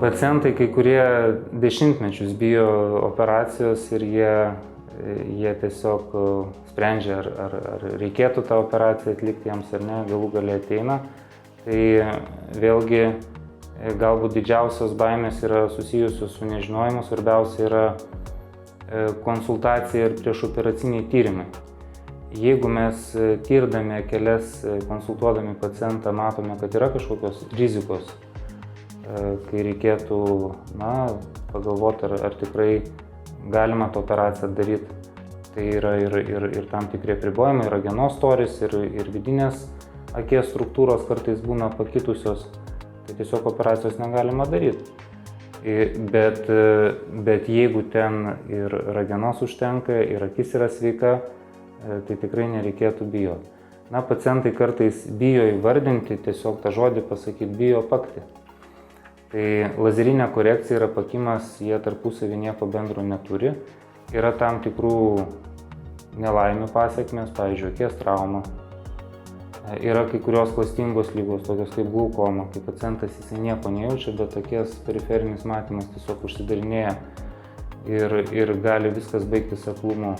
Pacientai kai kurie dešimtmečius bijo operacijos ir jie tiesiog sprendžia, ar reikėtų tą operaciją atlikti jiems ar ne, galų gale ateina. Tai vėlgi galbūt didžiausios baimės yra susijusios su nežinojimu, svarbiausia yra konsultacija ir priešoperaciniai tyrimai. Jeigu mes tirdami kelias, konsultuodami pacientą, matome, kad yra kažkokios rizikos, kai reikėtų pagalvoti, ar tikrai galima tą operaciją daryti, tai yra ir tam tikri apribojimai, yra genos storis ir vidinės akies struktūros kartais būna pakitusios, tai tiesiog operacijos negalima daryti. Bet jeigu ten ir ragenos užtenka, ir akis yra sveika, tai tikrai nereikėtų bijoti. Pacientai kartais bijo įvardinti, tiesiog tą žodį pasakyti, bijo pakti. Tai lazerinė korekcija ir apakimas, jie tarpusavį nieko bendro neturi. Yra tam tikrų nelaimių pasekmės, pavyzdžiui, akies trauma. Yra kai kurios klastingos lygos, tokios kaip glaukoma, kai pacientas jisai nieko nejaučia, bet akies periferinis matymas tiesiog užsidarinėja ir gali viskas baigtis aklumu.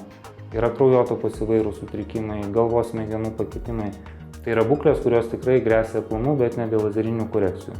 Yra kraujotakos įvairūs sutrikimai, galvos smegenų pakitimai. Tai yra būklės, kurios tikrai gresia aklumu, bet ne dėl lazerinių korekcijų.